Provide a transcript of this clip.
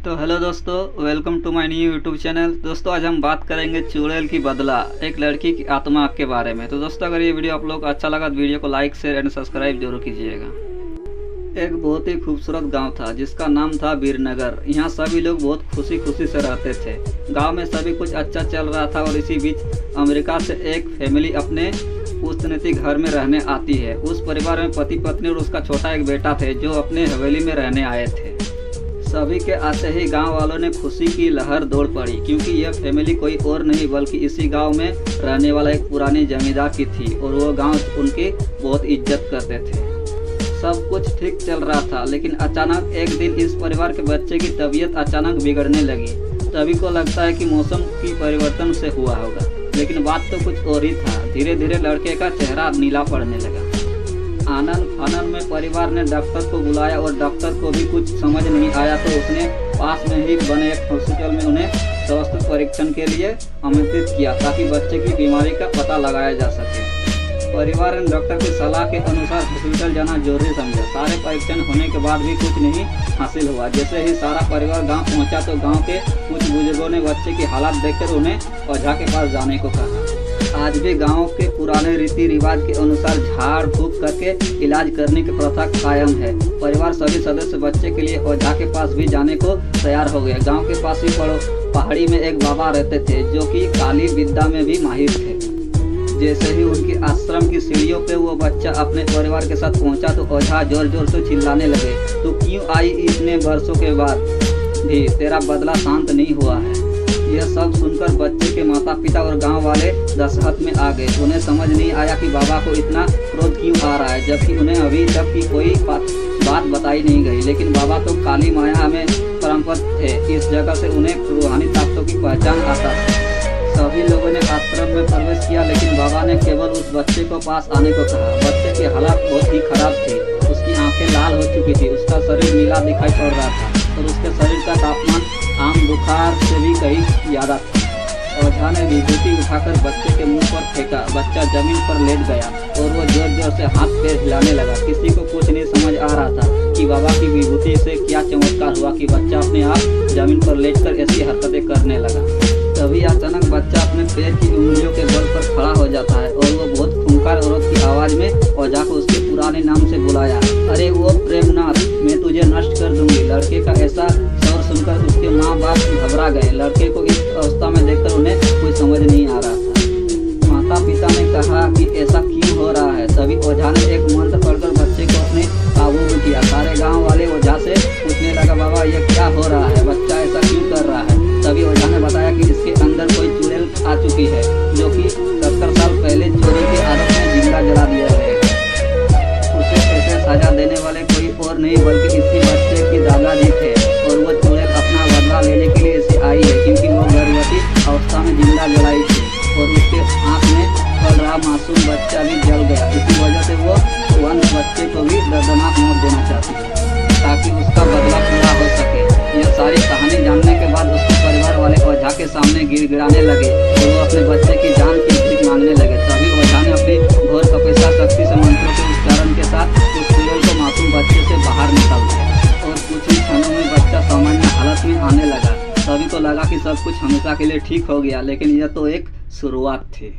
तो हेलो दोस्तों, welcome to my new YouTube channel. दोस्तों आज हम बात करेंगे चुड़ैल की बदला, एक लड़की की आत्मा के बारे में। तो दोस्तों अगर ये वीडियो आप लोग अच्छा लगा तो वीडियो को लाइक शेयर एंड सब्सक्राइब जरूर कीजिएगा। एक बहुत ही खूबसूरत गांव था जिसका नाम था वीरनगर। यहाँ सभी लोग बहुत खुशी खुशी से रहते थे। गांव में सभी कुछ अच्छा चल रहा था और इसी बीच अमेरिका से एक फैमिली अपने पुश्तैनी घर में रहने आती है। उस परिवार में पति पत्नी और उसका छोटा एक बेटा थे जो अपने हवेली में रहने आए थे। सभी के आते ही गांव वालों ने खुशी की लहर दौड़ पड़ी, क्योंकि यह फैमिली कोई और नहीं बल्कि इसी गांव में रहने वाला एक पुरानी जमींदार की थी और वो गांव उनकी बहुत इज्जत करते थे। सब कुछ ठीक चल रहा था, लेकिन अचानक एक दिन इस परिवार के बच्चे की तबीयत अचानक बिगड़ने लगी। सभी को लगता है कि मौसम की परिवर्तन से हुआ होगा, लेकिन बात तो कुछ और ही था। धीरे धीरे लड़के का चेहरा नीला पड़ने लगा। आनंद फानंद में परिवार ने डॉक्टर को बुलाया और डॉक्टर को भी कुछ समझ नहीं आया, तो उसने पास में ही बने एक हॉस्पिटल में उन्हें स्वास्थ्य परीक्षण के लिए आमंत्रित किया ताकि बच्चे की बीमारी का पता लगाया जा सके। परिवार ने डॉक्टर की सलाह के अनुसार हॉस्पिटल जाना जरूरी समझा। सारे परीक्षण होने के बाद भी कुछ नहीं हासिल हुआ। जैसे ही सारा परिवार गांव पहुंचा तो गांव के कुछ बुजुर्गों ने बच्चे की हालत देखकर उन्हें ओझा के पास जाने को कहा। आज भी गांव के पुराने रीति रिवाज के अनुसार झाड़ फूक करके इलाज करने की प्रथा कायम है। परिवार सभी सदस्य बच्चे के लिए ओझा के पास भी जाने को तैयार हो गए। गांव के पास ही पहाड़ी में एक बाबा रहते थे जो कि काली विद्या में भी माहिर थे। जैसे ही उनके आश्रम की सीढ़ियों पे वो बच्चा अपने परिवार के साथ पहुंचा तो ओझा जोर जोर से चिल्लाने लगे, तो क्यों आई इतने वर्षों के बाद भी, तेरा बदला शांत नहीं हुआ है। यह सब सुनकर बच्चे के माता पिता और गांव वाले दशहत में आ गए। उन्हें समझ नहीं आया कि बाबा को इतना क्रोध क्यों आ रहा है, जबकि उन्हें अभी तक की कोई बात बताई नहीं गई। लेकिन बाबा तो काली माया में परमपद थे। इस जगह से उन्हें रूहानी ताकतों की पहचान आता था। सभी लोगों ने आश्रम में प्रवेश किया, लेकिन बाबा ने केवल उस बच्चे को पास आने को कहा। बच्चे की हालत बहुत ही खराब थी। उसकी आंखें लाल हो चुकी थी, उसका शरीर नीला दिखाई पड़ रहा था और उसके शरीर का तापमान आम बुखार से भी कहीं ज़्यादा था। ओझा ने विभूति उठाकर बच्चे के मुंह पर फेंका। बच्चा जमीन पर लेट गया और वो जोर जोर से हाथ पैर हिलाने लगा। किसी को कुछ नहीं समझ आ रहा था कि बाबा की विभूति से क्या चमत्कार हुआ कि बच्चा अपने आप जमीन पर लेटकर ऐसी हरकतें करने लगा। तभी अचानक बच्चा अपने पैर की उंगलियों के बल पर खड़ा हो जाता है और वो बहुत खूंखार औरत की आवाज़ में ओझा को उसके पुराने नाम से बुलाया। अरे वो प्रेमनाथ, मैं तुझे नष्ट कर दूंगी। लड़के का ऐसा शोर सुनकर उसके माँ बाप घबरा गए। लड़के को इस अवस्था में देखकर उन्हें कोई समझ नहीं आ रहा था। माता पिता ने कहा कि ऐसा क्यों हो रहा है। तभी ओझा ने एक मंत्र पढ़कर बच्चे को अपने काबू में किया। सारे गाँव वाले ओझा से पूछने लगा, बाबा ये क्या हो रहा है, बच्चा ऐसा क्यों कर रहा है। तभी ओझा ने बताया कि इसके अंदर कोई चुड़ैल आ चुकी है जो कि 70 साल पहले चोरी की आदत में जिंदा जला दिया गया। उसे ऐसे सजा देने वाले कोई और नहीं बल्कि इसी बच्चे की दादाजी थे और वो चुड़ैल अपना बदला लेने के लिए इसे आई है, क्योंकि वो गर्भवती अवस्था में जिंदा जलाई थी और उसके आँख में पल रहा मासूम बच्चा भी जल गया। इसी वजह से वो वंश बच्चे को भी दर्दनाक मौत देना चाहती है ताकि उसका बदला पूरा हो सके। यह सारी कहानी जानने के बाद उसके परिवार वाले ओझा के सामने गिड़गिड़ाने लगे और वो अपने बच्चे की जान की भीख मांगने लगे। तभी ओझा ने अपनी घोर तपस्या शक्ति से मंत्रों के उच्चारण के साथ उस चुड़ैल को मासूम बच्चे से बाहर निकाल दिया और कुछ ही क्षणों में बच्चा सामान्य हालत में आने लगा। सभी को लगा कि सब कुछ हमेशा के लिए ठीक हो गया, लेकिन यह तो एक शुरुआत थी।